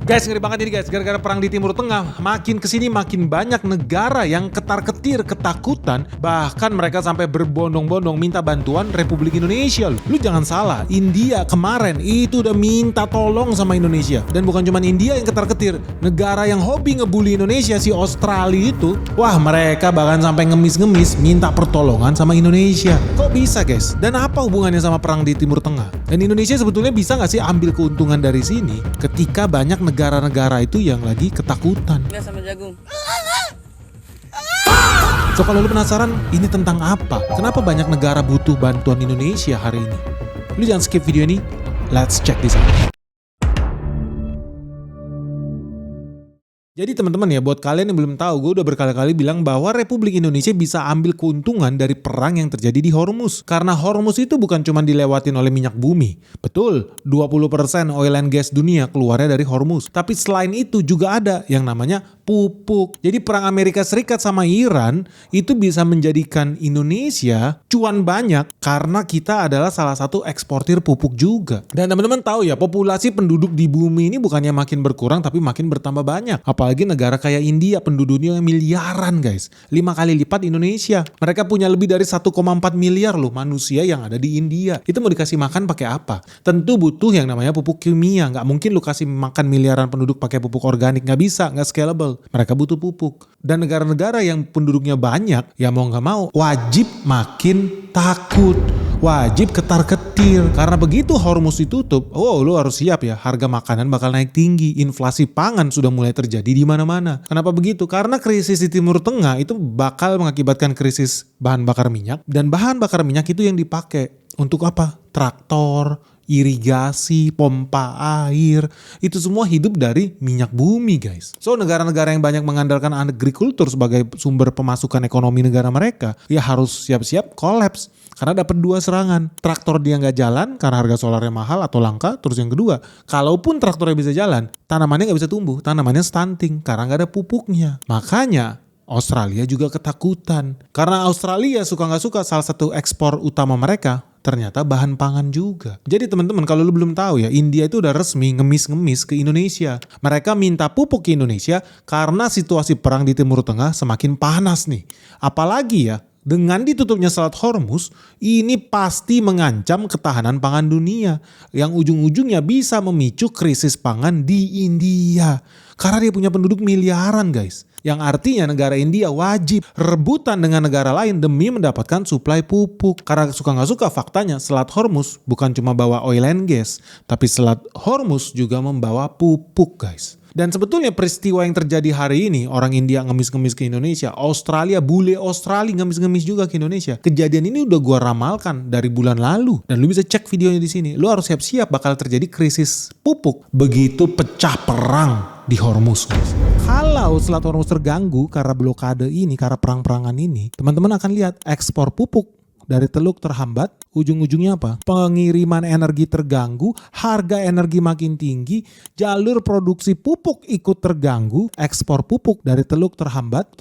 Guys, ngeri banget ini guys, gara-gara perang di Timur Tengah, makin kesini makin banyak negara yang ketar-ketir ketakutan, bahkan mereka sampai berbondong-bondong minta bantuan Republik Indonesia loh. Lu jangan salah, India kemarin itu udah minta tolong sama Indonesia. Dan bukan cuma India yang ketar-ketir, negara yang hobi ngebully Indonesia, si Australia itu, wah mereka bahkan sampai ngemis-ngemis minta pertolongan sama Indonesia. Kok bisa guys? Dan apa hubungannya sama perang di Timur Tengah? Dan Indonesia sebetulnya bisa gak sih ambil keuntungan dari sini ketika banyak negara-negara itu yang lagi ketakutan? Nggak sama jagung. So kalau lu penasaran ini tentang apa? Kenapa banyak negara butuh bantuan Indonesia hari ini? Lu jangan skip video ini. Let's check this out. Jadi teman-teman ya, buat kalian yang belum tahu, gue udah berkali-kali bilang bahwa Republik Indonesia bisa ambil keuntungan dari perang yang terjadi di Hormuz. Karena Hormuz itu bukan cuma dilewatin oleh minyak bumi. Betul, 20% oil and gas dunia keluarnya dari Hormuz. Tapi selain itu juga ada yang namanya pupuk. Jadi perang Amerika Serikat sama Iran itu bisa menjadikan Indonesia cuan banyak karena kita adalah salah satu eksportir pupuk juga. Dan teman-teman tahu ya, populasi penduduk di bumi ini bukannya makin berkurang tapi makin bertambah banyak. Apalagi negara kayak India, penduduknya miliaran guys. 5 kali lipat Indonesia. Mereka punya lebih dari 1,4 miliar loh manusia yang ada di India. Itu mau dikasih makan pakai apa? Tentu butuh yang namanya pupuk kimia. Nggak mungkin lu kasih makan miliaran penduduk pakai pupuk organik. Nggak bisa, nggak scalable. Mereka butuh pupuk. Dan negara-negara yang penduduknya banyak, ya mau nggak mau, wajib makin takut. Wajib ketar-ketir. Karena begitu Hormuz ditutup, lu harus siap ya, harga makanan bakal naik tinggi. Inflasi pangan sudah mulai terjadi di mana-mana. Kenapa begitu? Karena krisis di Timur Tengah itu bakal mengakibatkan krisis bahan bakar minyak. Dan bahan bakar minyak itu yang dipakai untuk apa? Traktor, irigasi, pompa air, itu semua hidup dari minyak bumi guys. So negara-negara yang banyak mengandalkan agrikultur sebagai sumber pemasukan ekonomi negara mereka, ya harus siap-siap kolaps. Karena dapat 2 serangan. Traktor dia nggak jalan karena harga solarnya mahal atau langka. Terus yang kedua, kalaupun traktornya bisa jalan, tanamannya nggak bisa tumbuh, tanamannya stunting karena nggak ada pupuknya. Makanya Australia juga ketakutan. Karena Australia suka nggak suka, salah satu ekspor utama mereka ternyata bahan pangan juga. Jadi teman-teman, kalau lu belum tahu ya, India itu udah resmi ngemis-ngemis ke Indonesia. Mereka minta pupuk ke Indonesia karena situasi perang di Timur Tengah semakin panas nih. Apalagi ya, dengan ditutupnya Selat Hormuz, ini pasti mengancam ketahanan pangan dunia yang ujung-ujungnya bisa memicu krisis pangan di India. Karena dia punya penduduk miliaran guys. Yang artinya negara India wajib rebutan dengan negara lain demi mendapatkan suplai pupuk. Karena suka nggak suka faktanya Selat Hormuz bukan cuma bawa oil and gas, tapi Selat Hormuz juga membawa pupuk guys. Dan sebetulnya peristiwa yang terjadi hari ini, orang India ngemis-ngemis ke Indonesia, Australia, bule Australia ngemis-ngemis juga ke Indonesia. Kejadian ini udah gua ramalkan dari bulan lalu. Dan lu bisa cek videonya di sini. Lu harus siap-siap bakal terjadi krisis pupuk begitu pecah perang di Hormuz. Kalau Selat Hormuz terganggu karena blokade ini, karena perang-perangan ini, teman-teman akan lihat ekspor pupuk dari Teluk terhambat, ujung-ujungnya apa? Pengiriman energi terganggu, harga energi makin tinggi, jalur produksi pupuk ikut terganggu, ekspor pupuk dari Teluk terhambat,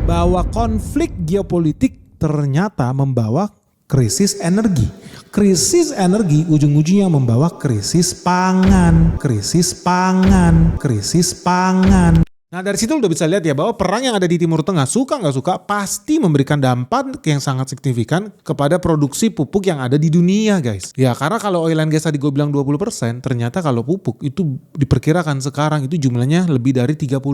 bahwa konflik geopolitik ternyata membawa krisis energi. Krisis energi ujung-ujungnya membawa krisis pangan. Nah dari situ udah bisa lihat ya bahwa perang yang ada di Timur Tengah, suka nggak suka, pasti memberikan dampak yang sangat signifikan kepada produksi pupuk yang ada di dunia guys. Ya karena kalau oil and gas tadi gue bilang 20%, ternyata kalau pupuk itu diperkirakan sekarang itu jumlahnya lebih dari 30%,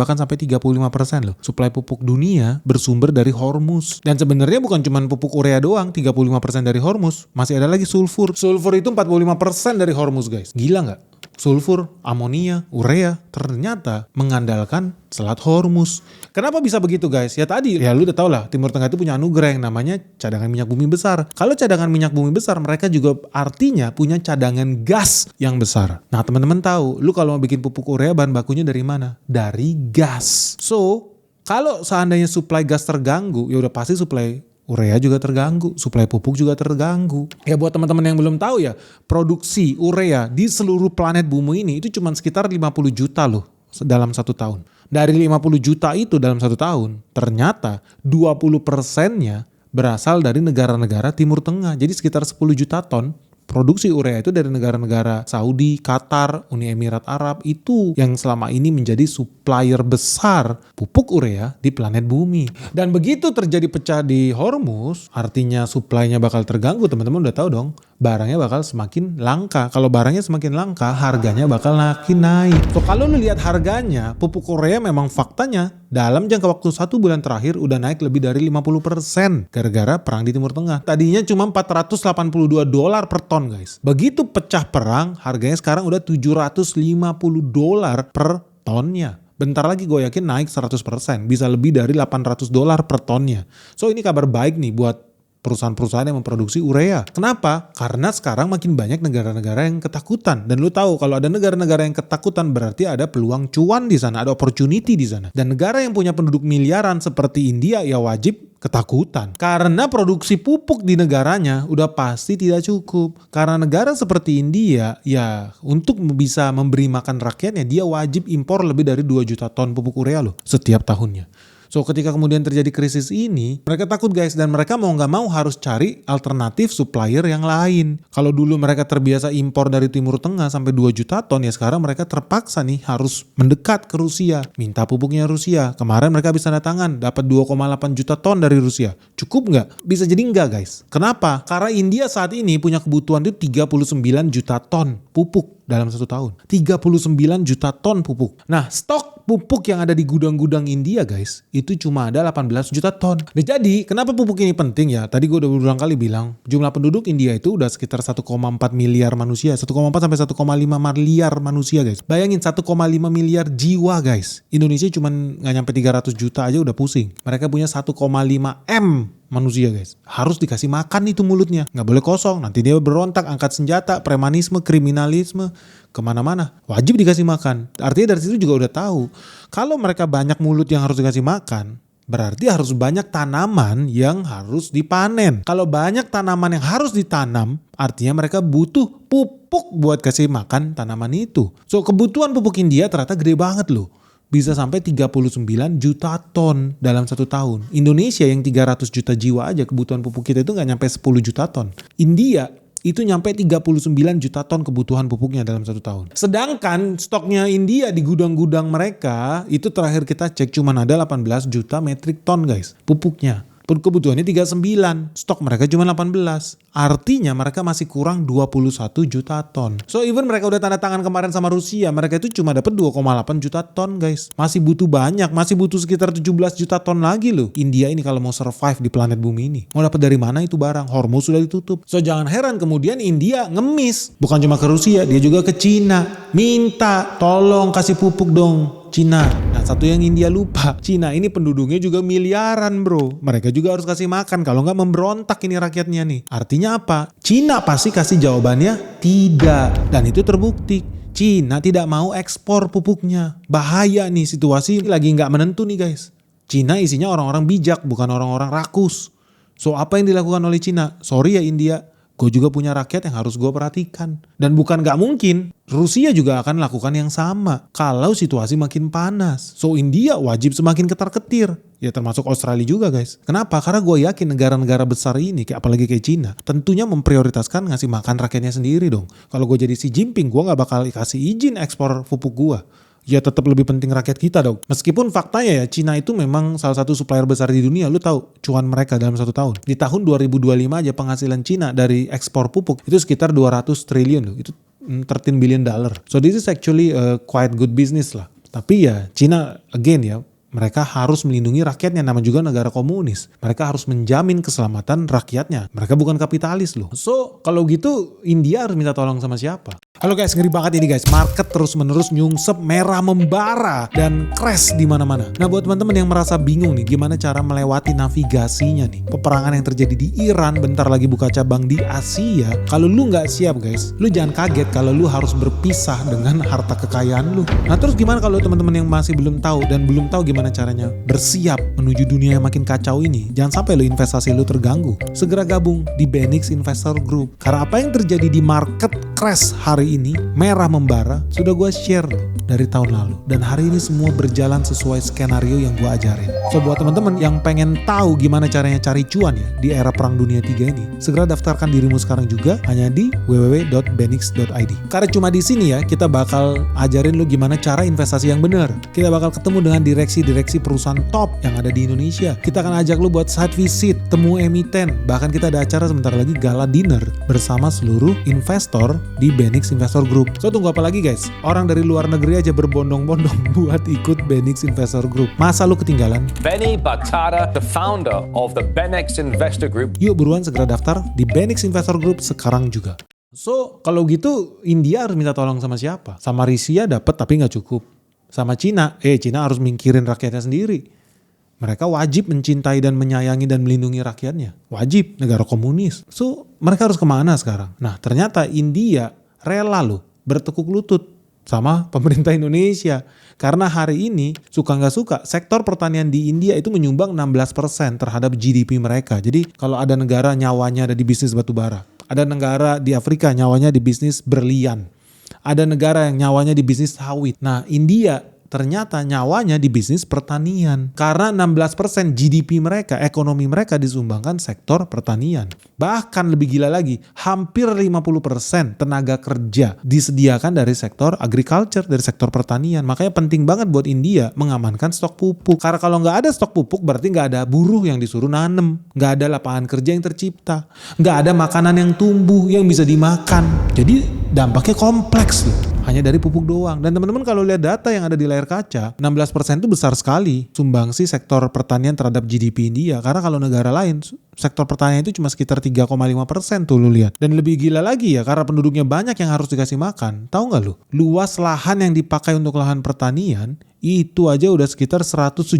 bahkan sampai 35% loh. Suplai pupuk dunia bersumber dari Hormuz. Dan sebenarnya bukan cuma pupuk urea doang, 35% dari Hormuz, masih ada lagi sulfur. Sulfur itu 45% dari Hormuz guys. Gila nggak? Sulfur, amonia, urea ternyata mengandalkan Selat Hormuz. Kenapa bisa begitu guys? Ya tadi, ya lu udah tau lah, Timur Tengah itu punya anugerah yang namanya cadangan minyak bumi besar. Kalau cadangan minyak bumi besar, mereka juga artinya punya cadangan gas yang besar. Nah teman-teman tahu, lu kalau mau bikin pupuk urea bahan bakunya dari mana? Dari gas. So, kalau seandainya suplai gas terganggu, ya udah pasti suplai urea juga terganggu, suplai pupuk juga terganggu. Ya buat teman-teman yang belum tahu ya, produksi urea di seluruh planet bumi ini itu cuma sekitar 50 juta loh dalam 1 tahun. Dari 50 juta itu dalam 1 tahun, ternyata 20%-nya berasal dari negara-negara Timur Tengah. Jadi sekitar 10 juta ton produksi urea itu dari negara-negara Saudi, Qatar, Uni Emirat Arab, itu yang selama ini menjadi supplier besar pupuk urea di planet bumi. Dan begitu terjadi pecah di Hormuz, artinya supply-nya bakal terganggu, teman-teman udah tahu dong. Barangnya bakal semakin langka. Kalau barangnya semakin langka, harganya bakal makin naik. So kalau lu lihat harganya, pupuk urea memang faktanya dalam jangka waktu 1 bulan terakhir udah naik lebih dari 50% gara-gara perang di Timur Tengah. Tadinya cuma $482 per ton guys. Begitu pecah perang, harganya sekarang udah $750 per tonnya. Bentar lagi gue yakin naik 100%, bisa lebih dari $800 per tonnya. So ini kabar baik nih buat perusahaan-perusahaan yang memproduksi urea. Kenapa? Karena sekarang makin banyak negara-negara yang ketakutan. Dan lu tahu kalau ada negara-negara yang ketakutan berarti ada peluang cuan di sana, ada opportunity di sana. Dan negara yang punya penduduk miliaran seperti India ya wajib ketakutan. Karena produksi pupuk di negaranya udah pasti tidak cukup. Karena negara seperti India ya untuk bisa memberi makan rakyatnya dia wajib impor lebih dari 2 juta ton pupuk urea loh setiap tahunnya. So ketika kemudian terjadi krisis ini, mereka takut guys, dan mereka mau nggak mau harus cari alternatif supplier yang lain. Kalau dulu mereka terbiasa impor dari Timur Tengah sampai 2 juta ton, ya sekarang mereka terpaksa nih harus mendekat ke Rusia, minta pupuknya Rusia. Kemarin mereka bisa tangan dapat 2,8 juta ton dari Rusia. Cukup nggak? Bisa jadi nggak guys. Kenapa? Karena India saat ini punya kebutuhan itu 39 juta ton pupuk dalam 1 tahun. 39 juta ton pupuk. Nah, stok pupuk yang ada di gudang-gudang India guys, itu cuma ada 18 juta ton. Nah, jadi kenapa pupuk ini penting ya? Tadi gue udah berulang kali bilang, jumlah penduduk India itu udah sekitar 1,4 miliar manusia. 1,4 sampai 1,5 miliar manusia guys. Bayangin 1,5 miliar jiwa guys. Indonesia cuma nggak nyampe 300 juta aja udah pusing. Mereka punya 1,5 M manusia guys. Harus dikasih makan itu mulutnya. Nggak boleh kosong. Nanti dia berontak, angkat senjata, premanisme, kriminalisme, kemana-mana. Wajib dikasih makan. Artinya dari situ juga udah tahu. Kalau mereka banyak mulut yang harus dikasih makan, berarti harus banyak tanaman yang harus dipanen. Kalau banyak tanaman yang harus ditanam, artinya mereka butuh pupuk buat kasih makan tanaman itu. So kebutuhan pupuk India ternyata gede banget loh. Bisa sampai 39 juta ton dalam 1 tahun. Indonesia yang 300 juta jiwa aja kebutuhan pupuk kita itu nggak nyampe 10 juta ton. India itu nyampe 39 juta ton kebutuhan pupuknya dalam 1 tahun. Sedangkan stoknya India di gudang-gudang mereka itu terakhir kita cek cuma ada 18 juta metrik ton guys pupuknya. Kebutuhannya 39, stok mereka cuma 18. Artinya mereka masih kurang 21 juta ton. So even mereka udah tanda tangan kemarin sama Rusia, mereka itu cuma dapat 2,8 juta ton guys. Masih butuh banyak, masih butuh sekitar 17 juta ton lagi loh. India ini kalau mau survive di planet bumi ini. Mau dapat dari mana itu barang? Hormuz sudah ditutup. So jangan heran kemudian India ngemis. Bukan cuma ke Rusia, dia juga ke Cina. Minta, tolong kasih pupuk dong. Cina. Nah satu yang India lupa, Cina ini penduduknya juga miliaran bro. Mereka juga harus kasih makan, kalau nggak memberontak ini rakyatnya nih. Artinya apa? Cina pasti kasih jawabannya tidak. Dan itu terbukti. Cina tidak mau ekspor pupuknya. Bahaya nih, situasi lagi nggak menentu nih guys. Cina isinya orang-orang bijak, bukan orang-orang rakus. So apa yang dilakukan oleh Cina? Sorry ya India, gue juga punya rakyat yang harus gue perhatikan. Dan bukan gak mungkin, Rusia juga akan lakukan yang sama kalau situasi makin panas. So India wajib semakin ketar-ketir. Ya termasuk Australia juga guys. Kenapa? Karena gue yakin negara-negara besar ini, apalagi kayak Cina, tentunya memprioritaskan ngasih makan rakyatnya sendiri dong. Kalau gue jadi Xi Jinping, gue gak bakal kasih izin ekspor pupuk gue. Ya tetap lebih penting rakyat kita dong. Meskipun faktanya ya Cina itu memang salah satu supplier besar di dunia. Lu tahu cuan mereka dalam 1 tahun. Di tahun 2025 aja penghasilan Cina dari ekspor pupuk itu sekitar 200 triliun loh. Itu $13 billion. So this is actually a quite good business lah. Tapi ya Cina again ya, mereka harus melindungi rakyatnya, nama juga negara komunis. Mereka harus menjamin keselamatan rakyatnya. Mereka bukan kapitalis loh. So kalau gitu India harus minta tolong sama siapa? Halo guys, ngeri banget ini guys. Market terus-menerus nyungsep, merah membara, dan crash di mana-mana. Nah buat teman-teman yang merasa bingung nih, gimana cara melewati navigasinya nih, peperangan yang terjadi di Iran, bentar lagi buka cabang di Asia. Kalau lu nggak siap guys, lu jangan kaget kalau lu harus berpisah dengan harta kekayaan lu. Nah terus gimana kalau teman-teman yang masih belum tahu dan belum tahu gimana gimana caranya bersiap menuju dunia yang makin kacau ini, jangan sampai lo investasi lo terganggu. Segera gabung di Benix Investor Group. Karena apa yang terjadi di market crash hari ini, merah membara, sudah gue share dari tahun lalu. Dan hari ini semua berjalan sesuai skenario yang gue ajarin. So buat teman-teman yang pengen tahu gimana caranya cari cuan ya di era Perang Dunia 3 ini, segera daftarkan dirimu sekarang juga hanya di www.benix.id. Karena cuma di sini ya kita bakal ajarin lu gimana cara investasi yang benar. Kita bakal ketemu dengan direksi-direksi perusahaan top yang ada di Indonesia. Kita akan ajak lu buat site visit, temu emiten, bahkan kita ada acara sebentar lagi gala dinner bersama seluruh investor di Benix Investor Group. So tunggu apa lagi guys? Orang dari luar negeri aja berbondong-bondong buat ikut Benix Investor Group. Masa lu ketinggalan? Benny Batara, the founder of the Benix Investor Group. Yuk buruan segera daftar di Benix Investor Group sekarang juga. So, kalau gitu India harus minta tolong sama siapa? Sama Rusia dapat tapi nggak cukup. Sama Cina, Cina harus mingkirin rakyatnya sendiri. Mereka wajib mencintai dan menyayangi dan melindungi rakyatnya. Wajib, negara komunis. So, mereka harus kemana sekarang? Nah, ternyata India rela loh bertekuk lutut sama pemerintah Indonesia. Karena hari ini, suka nggak suka, sektor pertanian di India itu menyumbang 16% terhadap GDP mereka. Jadi, kalau ada negara nyawanya ada di bisnis batu bara. Ada negara di Afrika nyawanya di bisnis berlian. Ada negara yang nyawanya di bisnis sawit. Nah, India ternyata nyawanya di bisnis pertanian. Karena 16% GDP mereka, ekonomi mereka disumbangkan sektor pertanian. Bahkan lebih gila lagi, hampir 50% tenaga kerja disediakan dari sektor agriculture, dari sektor pertanian. Makanya penting banget buat India mengamankan stok pupuk. Karena kalau nggak ada stok pupuk berarti nggak ada buruh yang disuruh nanem. Nggak ada lapangan kerja yang tercipta. Nggak ada makanan yang tumbuh yang bisa dimakan. Jadi dampaknya kompleks loh. Hanya dari pupuk doang. Dan teman-teman kalau lihat data yang ada di layar kaca, 16% itu besar sekali sumbangsi sektor pertanian terhadap GDP India. Karena kalau negara lain, sektor pertanian itu cuma sekitar 3,5% tuh lu lihat. Dan lebih gila lagi ya, karena penduduknya banyak yang harus dikasih makan. Tahu nggak lu? Luas lahan yang dipakai untuk lahan pertanian, itu aja udah sekitar 178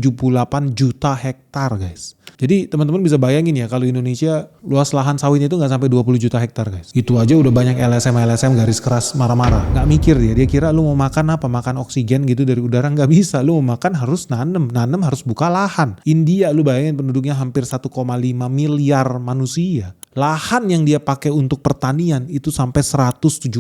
juta hektar guys. Jadi teman-teman bisa bayangin ya kalau Indonesia luas lahan sawitnya itu nggak sampai 20 juta hektar guys. Itu aja udah banyak LSM garis keras marah-marah. Nggak mikir dia kira lu mau makan apa? Makan oksigen gitu dari udara, nggak bisa. Lu mau makan harus nanem harus buka lahan. India lu bayangin penduduknya hampir 1,5 miliar manusia. Lahan yang dia pakai untuk pertanian itu sampai 178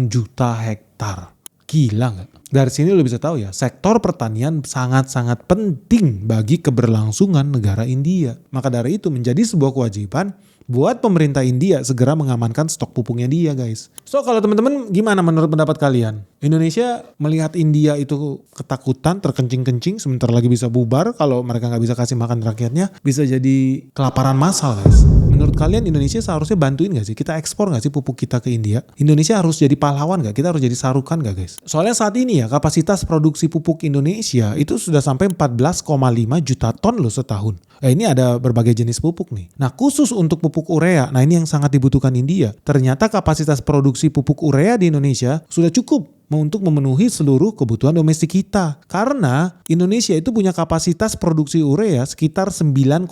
juta hektar. Gila nggak? Dari sini lo bisa tahu ya, sektor pertanian sangat-sangat penting bagi keberlangsungan negara India. Maka dari itu menjadi sebuah kewajiban buat pemerintah India segera mengamankan stok pupuknya dia guys. So kalau teman-teman gimana menurut pendapat kalian? Indonesia melihat India itu ketakutan, terkencing-kencing, sebentar lagi bisa bubar kalau mereka nggak bisa kasih makan rakyatnya, bisa jadi kelaparan massal guys. Menurut kalian Indonesia seharusnya bantuin gak sih? Kita ekspor gak sih pupuk kita ke India? Indonesia harus jadi pahlawan gak? Kita harus jadi sarukan gak guys? Soalnya saat ini ya kapasitas produksi pupuk Indonesia itu sudah sampai 14,5 juta ton loh setahun. Ini ada berbagai jenis pupuk nih. Nah khusus untuk pupuk urea, nah ini yang sangat dibutuhkan India. Ternyata kapasitas produksi pupuk urea di Indonesia sudah cukup untuk memenuhi seluruh kebutuhan domestik kita. Karena Indonesia itu punya kapasitas produksi urea sekitar 9,4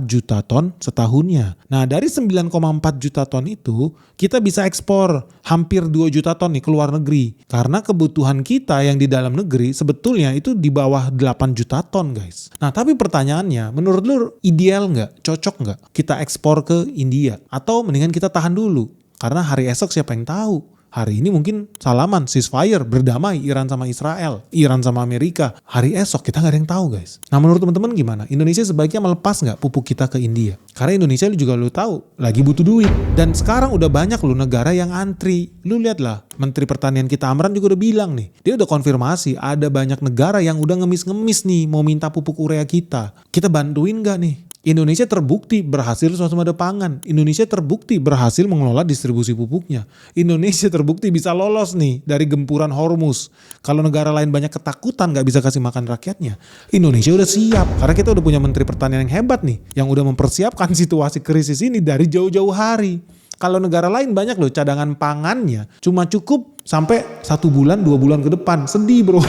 juta ton setahunnya. Nah dari 9,4 juta ton itu kita bisa ekspor hampir 2 juta ton nih ke luar negeri. Karena kebutuhan kita yang di dalam negeri sebetulnya itu di bawah 8 juta ton guys. Nah tapi pertanyaannya, menurut lu ideal nggak? Cocok nggak kita ekspor ke India? Atau mendingan kita tahan dulu? Karena hari esok siapa yang tahu? Hari ini mungkin salaman, ceasefire, berdamai Iran sama Israel, Iran sama Amerika. Hari esok kita nggak ada yang tahu guys. Nah menurut teman-teman gimana? Indonesia sebaiknya melepas nggak pupuk kita ke India? Karena Indonesia juga lu tahu lagi butuh duit. Dan sekarang udah banyak lu negara yang antri. Lu lihatlah, Menteri Pertanian kita Amran juga udah bilang nih. Dia udah konfirmasi ada banyak negara yang udah ngemis-ngemis nih mau minta pupuk urea kita. Kita bantuin nggak nih? Indonesia terbukti berhasil swasembada pangan. Indonesia terbukti berhasil mengelola distribusi pupuknya. Indonesia terbukti bisa lolos nih dari gempuran Hormuz. Kalau negara lain banyak ketakutan gak bisa kasih makan rakyatnya, Indonesia udah siap. Karena kita udah punya Menteri Pertanian yang hebat nih, yang udah mempersiapkan situasi krisis ini dari jauh-jauh hari. Kalau negara lain banyak loh cadangan pangannya cuma cukup sampai 1 bulan 2 bulan ke depan. Sedih bro.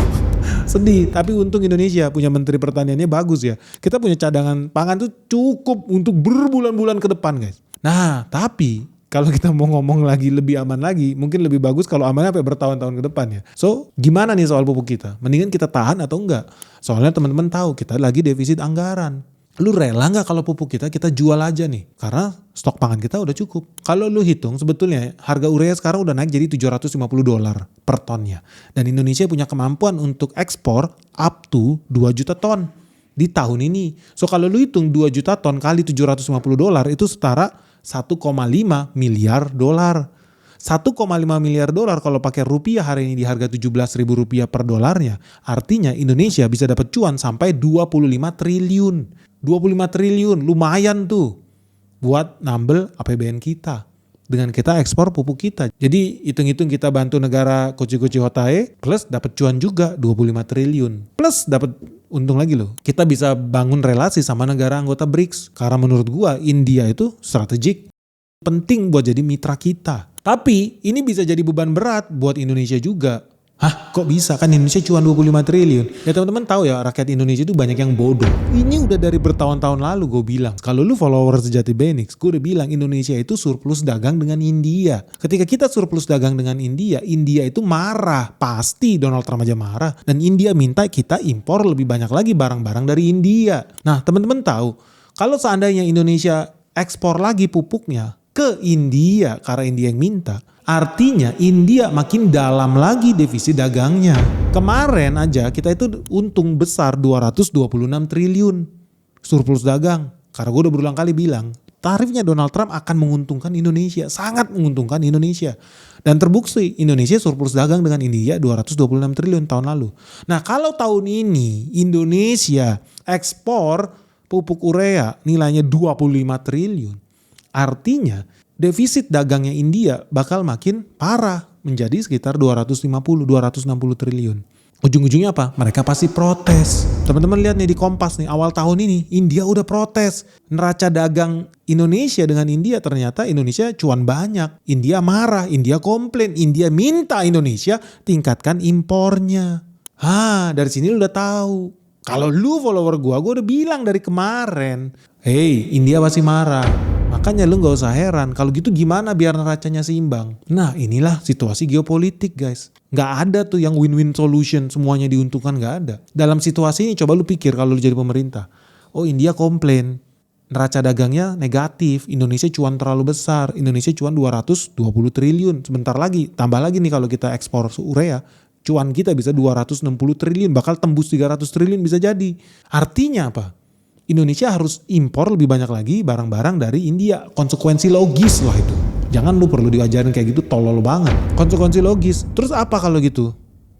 Sedih. Tapi untung Indonesia punya Menteri Pertaniannya bagus ya. Kita punya cadangan pangan tuh cukup untuk berbulan-bulan ke depan guys. Nah tapi Kalau kita mau ngomong lagi lebih aman lagi, mungkin lebih bagus kalau amannya sampai bertahun-tahun ke depan ya. So, gimana nih soal pupuk kita? Mendingan kita tahan atau enggak? Soalnya teman-teman tahu kita lagi defisit anggaran. Lu rela nggak kalau pupuk kita jual aja nih? Karena stok pangan kita udah cukup. Kalau lu hitung sebetulnya harga urea sekarang udah naik jadi $750 per tonnya. Dan Indonesia punya kemampuan untuk ekspor up to 2 juta ton di tahun ini. So kalau lu hitung 2 juta ton kali $750 itu setara 1,5 miliar dolar. 1,5 miliar dolar kalau pakai rupiah hari ini di harga Rp17.000 per dolarnya. Artinya Indonesia bisa dapat cuan sampai 25 triliun. 25 triliun lumayan tuh buat nambel APBN kita. Dengan kita ekspor pupuk kita. Jadi hitung-hitung kita bantu negara koci-koci hotahe plus dapat cuan juga 25 triliun. Plus dapat untung lagi loh. Kita bisa bangun relasi sama negara anggota BRICS. Karena menurut gua India itu strategik. Penting buat jadi mitra kita. Tapi ini bisa jadi beban berat buat Indonesia juga. Hah, kok bisa? Kan Indonesia cuma 25 triliun. Ya teman-teman tahu ya, rakyat Indonesia itu banyak yang bodoh. Ini udah dari bertahun-tahun lalu gue bilang. Kalau lu follower sejati Benix, gue udah bilang Indonesia itu surplus dagang dengan India. Ketika kita surplus dagang dengan India, India itu marah. Pasti Donald Trump aja marah. Dan India minta kita impor lebih banyak lagi barang-barang dari India. Nah teman-teman tahu, kalau seandainya Indonesia ekspor lagi pupuknya ke India karena India yang minta, artinya India makin dalam lagi defisit dagangnya. Kemarin aja kita itu untung besar 226 triliun surplus dagang. Karena gue udah berulang kali bilang, tarifnya Donald Trump akan menguntungkan Indonesia, sangat menguntungkan Indonesia. Dan terbukti Indonesia surplus dagang dengan India 226 triliun tahun lalu. Nah kalau tahun ini Indonesia ekspor pupuk urea nilainya 25 triliun. Artinya defisit dagangnya India bakal makin parah menjadi sekitar 250-260 triliun. Ujung-ujungnya apa? Mereka pasti protes. Teman-teman lihat nih di Kompas nih awal tahun ini India udah protes. Neraca dagang Indonesia dengan India ternyata Indonesia cuan banyak. India marah, India komplain, India minta Indonesia tingkatkan impornya. Dari sini lu udah tahu. Kalau lu follower gue udah bilang dari kemarin. Hey, India pasti marah. Makanya lu gak usah heran. Kalau gitu gimana biar neracanya seimbang? Nah inilah situasi geopolitik guys. Gak ada tuh yang win-win solution semuanya diuntungkan, gak ada. Dalam situasi ini coba lu pikir kalau lu jadi pemerintah. Oh India komplain. Neraca dagangnya negatif. Indonesia cuan terlalu besar. Indonesia cuan 220 triliun. Sebentar lagi. Tambah lagi nih kalau kita ekspor urea. Cuan kita bisa 260 triliun. Bakal tembus 300 triliun bisa jadi. Artinya apa? Indonesia harus impor lebih banyak lagi barang-barang dari India. Konsekuensi logis lah itu. Jangan lu perlu diajarin kayak gitu, tolol banget. Konsekuensi logis. Terus apa kalau gitu?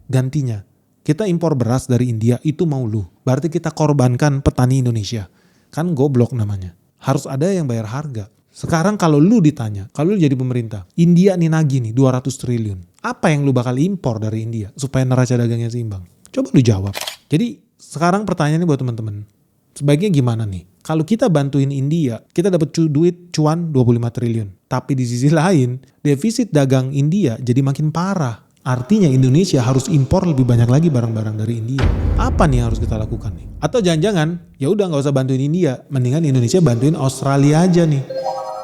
Gantinya. Kita impor beras dari India, itu mau lu. Berarti kita korbankan petani Indonesia. Kan goblok namanya. Harus ada yang bayar harga. Sekarang kalau lu ditanya, kalau lu jadi pemerintah, India nih nagih nih 200 triliun. Apa yang lu bakal impor dari India supaya neraca dagangnya seimbang? Coba lu jawab. Jadi sekarang pertanyaannya buat teman-teman. Sebaiknya gimana nih? Kalau kita bantuin India, kita dapat duit cuan 25 triliun. Tapi di sisi lain, defisit dagang India jadi makin parah. Artinya Indonesia harus impor lebih banyak lagi barang-barang dari India. Apa nih yang harus kita lakukan nih? Atau jangan-jangan, ya udah nggak usah bantuin India, mendingan Indonesia bantuin Australia aja nih.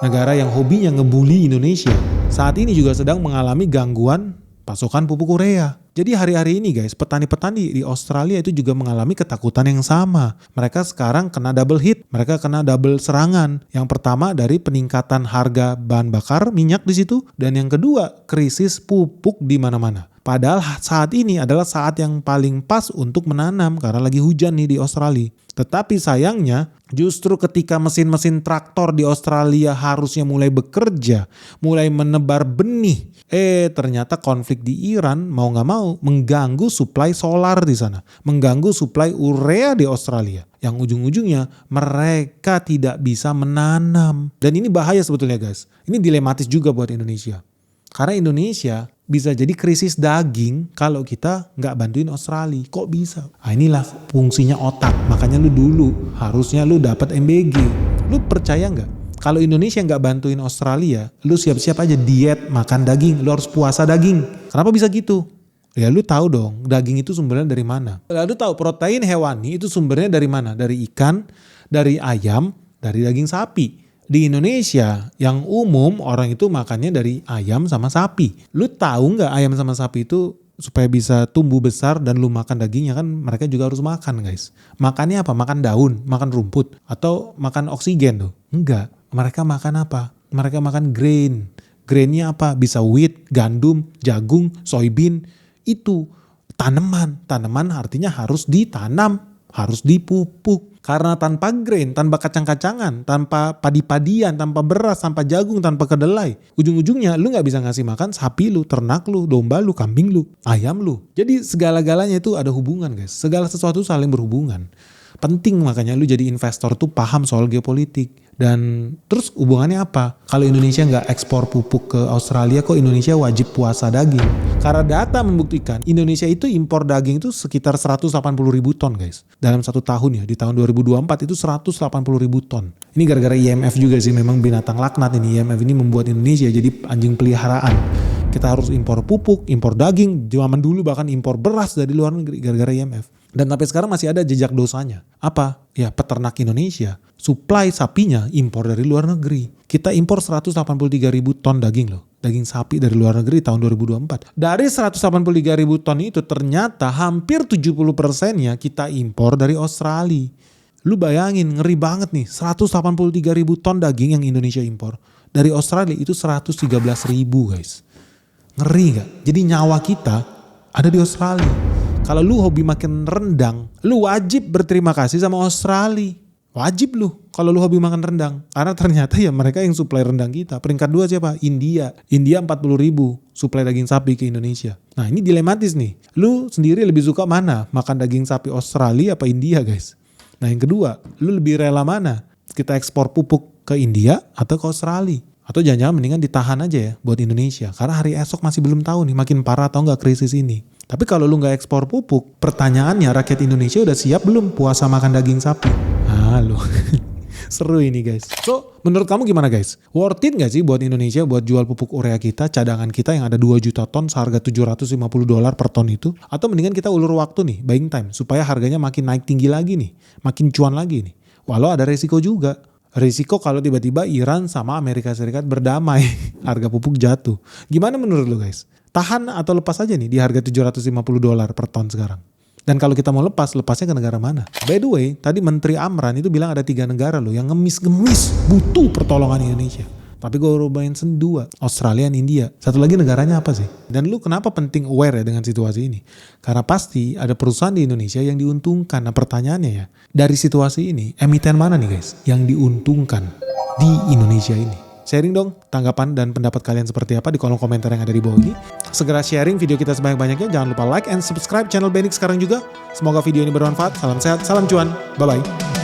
Negara yang hobinya ngebully Indonesia. Saat ini juga sedang mengalami gangguan pasokan pupuk urea. Jadi hari-hari ini guys, petani-petani di Australia itu juga mengalami ketakutan yang sama. Mereka sekarang kena double hit, mereka kena double serangan. Yang pertama dari peningkatan harga bahan bakar minyak di situ, dan yang kedua krisis pupuk di mana-mana. Padahal saat ini adalah saat yang paling pas untuk menanam karena lagi hujan nih di Australia. Tetapi sayangnya justru ketika mesin-mesin traktor di Australia harusnya mulai bekerja, mulai menebar benih, ternyata konflik di Iran mau gak mau mengganggu suplai solar di sana, mengganggu suplai urea di Australia. Yang ujung-ujungnya mereka tidak bisa menanam. Dan ini bahaya sebetulnya guys. Ini dilematis juga buat Indonesia. Karena Indonesia bisa jadi krisis daging kalau kita nggak bantuin Australia. Kok bisa? Inilah fungsinya otak. Makanya lu dulu harusnya lu dapat MBG. Lu percaya nggak? Kalau Indonesia nggak bantuin Australia, lu siap-siap aja diet makan daging. Lu harus puasa daging. Kenapa bisa gitu? Ya lu tahu dong, daging itu sumbernya dari mana? Lalu tahu protein hewani itu sumbernya dari mana? Dari ikan, dari ayam, dari daging sapi. Di Indonesia yang umum orang itu makannya dari ayam sama sapi. Lu tahu nggak ayam sama sapi itu supaya bisa tumbuh besar dan lu makan dagingnya kan mereka juga harus makan guys. Makannya apa? Makan daun, makan rumput, atau makan oksigen tuh? Enggak. Mereka makan apa? Mereka makan grain. Grainnya apa? Bisa wheat, gandum, jagung, soybean. Itu tanaman. Tanaman artinya harus ditanam, harus dipupuk. Karena tanpa grain, tanpa kacang-kacangan, tanpa padi-padian, tanpa beras, tanpa jagung, tanpa kedelai, ujung-ujungnya lu gak bisa ngasih makan sapi lu, ternak lu, domba lu, kambing lu, ayam lu. Jadi segala-galanya itu ada hubungan guys. Segala sesuatu saling berhubungan. Penting makanya lu jadi investor tuh paham soal geopolitik. Dan terus hubungannya apa? Kalau Indonesia nggak ekspor pupuk ke Australia, kok Indonesia wajib puasa daging? Karena data membuktikan Indonesia itu impor daging itu sekitar 180 ribu ton guys. Dalam 1 tahun ya, di tahun 2024 itu 180 ribu ton. Ini gara-gara IMF juga sih, memang binatang laknat ini. IMF ini membuat Indonesia jadi anjing peliharaan. Kita harus impor pupuk, impor daging, zaman dulu bahkan impor beras dari luar negeri gara-gara IMF. Dan sampai sekarang masih ada jejak dosanya. Apa? Ya peternak Indonesia. Supply sapinya impor dari luar negeri. Kita impor 183 ribu ton daging loh. Daging sapi dari luar negeri tahun 2024. Dari 183 ribu ton itu ternyata hampir 70%-nya kita impor dari Australia. Lu bayangin ngeri banget nih. 183 ribu ton daging yang Indonesia impor. Dari Australia itu 113 ribu guys. Ngeri gak? Jadi nyawa kita ada di Australia. Kalau lu hobi makan rendang, lu wajib berterima kasih sama Australia. Wajib lu kalau lu hobi makan rendang. Karena ternyata ya mereka yang suplai rendang kita. Peringkat 2 siapa? India. India 40 ribu suplai daging sapi ke Indonesia. Nah ini dilematis nih. Lu sendiri lebih suka mana? Makan daging sapi Australia apa India guys? Nah yang kedua, lu lebih rela mana? Kita ekspor pupuk ke India atau ke Australia? Atau jangan-jangan mendingan ditahan aja ya buat Indonesia. Karena hari esok masih belum tahu nih makin parah atau enggak krisis ini. Tapi kalau lu nggak ekspor pupuk, pertanyaannya rakyat Indonesia udah siap belum puasa makan daging sapi? Ah lu, seru ini guys. So, menurut kamu gimana guys? Worth it nggak sih buat Indonesia buat jual pupuk urea kita, cadangan kita yang ada 2 juta ton seharga $750 per ton itu? Atau mendingan kita ulur waktu nih, buying time, supaya harganya makin naik tinggi lagi nih, makin cuan lagi nih. Walau ada resiko juga. Risiko kalau tiba-tiba Iran sama Amerika Serikat berdamai, harga pupuk jatuh. Gimana menurut lu guys? Tahan atau lepas aja nih di harga $750 per ton sekarang? Dan kalau kita mau lepas, lepasnya ke negara mana? By the way, tadi Menteri Amran itu bilang ada 3 negara loh yang ngemis-ngemis butuh pertolongan Indonesia. Tapi gue rubahin 2, Australia dan India. Satu lagi negaranya apa sih? Dan lu kenapa penting aware ya dengan situasi ini? Karena pasti ada perusahaan di Indonesia yang diuntungkan. Nah pertanyaannya ya, dari situasi ini emiten mana nih guys yang diuntungkan di Indonesia ini? Sharing dong tanggapan dan pendapat kalian seperti apa di kolom komentar yang ada di bawah ini. Segera sharing video kita sebanyak-banyaknya. Jangan lupa like and subscribe channel Benix sekarang juga. Semoga video ini bermanfaat. Salam sehat, salam cuan. Bye-bye.